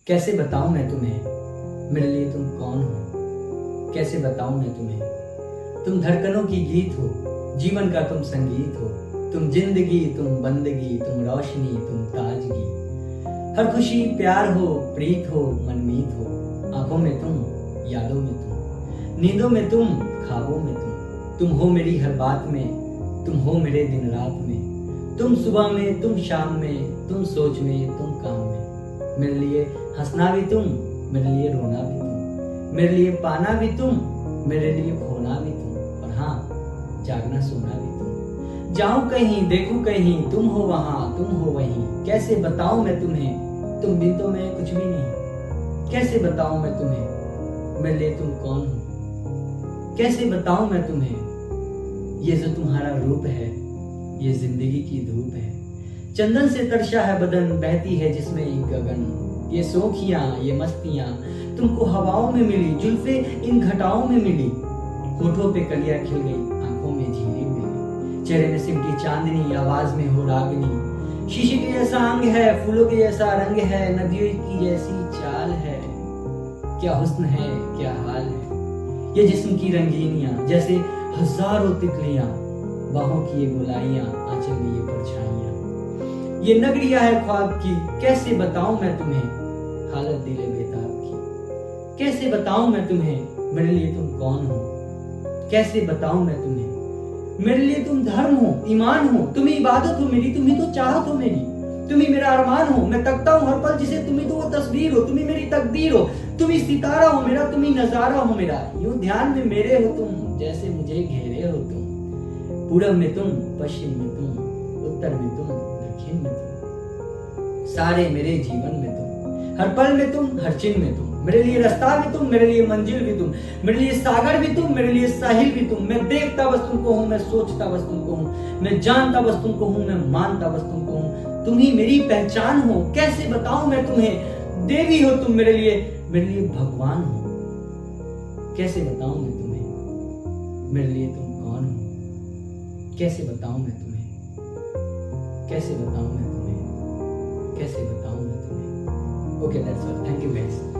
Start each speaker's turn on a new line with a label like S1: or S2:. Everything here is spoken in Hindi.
S1: कैसे बताऊं मैं तुम्हें, मेरे लिए तुम कौन हो। कैसे बताऊं मैं तुम्हें, तुम धड़कनों की गीत हो, जीवन का तुम संगीत हो। तुम जिंदगी, तुम बंदगी, तुम रोशनी, तुम ताजगी। हर खुशी प्यार हो, प्रीत हो, मनमीत हो। आंखों में तुम, यादों में तुम, नींदों में तुम, ख्वाबों में तुम हो मेरी हर बात में, तुम हो मेरे दिन रात में। तुम सुबह में, तुम शाम में, तुम सोच में, तुम काम में। मेरे लिए हंसना भी तुम, मेरे लिए रोना भी तुम, मेरे लिए पाना भी तुम, मेरे लिए खोना भी तुम, और हाँ, जागना सोना भी तुम। जाऊं कहीं, देखूं कहीं, तुम हो वहां, तुम हो वहीं। कैसे बताऊं मैं तुम्हें, तुम भी तो मैं कुछ भी नहीं। कैसे बताऊं मैं तुम्हें, मेरे लिए तुम कौन हो। कैसे बताऊं मैं तुम्हें, ये जो तुम्हारा रूप है, ये जिंदगी की धूप है। चंदन से तरशा है बदन, बहती है जिसमें एक गगन। ये सोखियां, ये मस्तियां तुमको हवाओं में मिली, जुल्फे इन घटाओं में मिली। होठों पे कलियां खिल गई, आंखों में झीलें मिली। चेहरे में सिमटी चांदनी, आवाज में हो रागनी। शीशे के जैसा अंग है, फूलों के जैसा रंग है, नदियों की जैसी चाल है। क्या हुस्न है, क्या हाल है। ये जिस्म की रंगीनियां जैसे हजारों तितलियां, बाहों की ये गोलाइयां, आंचल में ये परछाइयां। ये नगरिया है ख्वाब की, कैसे बताऊं मैं तुम्हें, हालत दिले बेताब की। कैसे बताऊं मैं तुम्हें, मेरे लिए तुम कौन हो। कैसे बताऊं मैं तुम्हें, मेरे लिए तुम धर्म हो, ईमान हो, तुम ही इबादत हो मेरी, तुम ही तो चाहत हो मेरी। तुम ही मेरा अरमान हो, मैं तकता हूं हर पल जिसे, तुम ही तो वो तस्वीर हो, तुम ही मेरी तकदीर हो। तुम ही सितारा हो मेरा, तुम ही नजारा हो मेरा। यूं ध्यान में मेरे हो तुम, जैसे मुझे घेरे हो तुम। पूरब में तुम, पश्चिम में तुम, उत्तर में तुम, दक्षिण में तुम। सारे मेरे जीवन में तुम, हर पल में तुम, हर चिन्ह में तुम। मेरे लिए रास्ता भी तुम, मेरे लिए मंजिल भी तुम, मेरे लिए सागर भी तुम, मेरे लिए साहिल भी तुम। मैं देखता बस तुमको हूँ, मैं सोचता बस तुमको हूँ, मैं जानता बस तुमको हूँ, मैं मानता बस तुमको हूँ। तुम ही मेरी पहचान हो। कैसे बताऊं मैं तुम्हें, देवी हो तुम मेरे लिए भगवान हो। कैसे बताऊं मैं तुम्हें, मेरे लिए तुम कौन हो। कैसे बताऊं मैं तुम्हें, कैसे बताऊं मैं तुम्हें, कैसे बताऊं मैं तुम्हें। Okay, that's all. Thank you guys.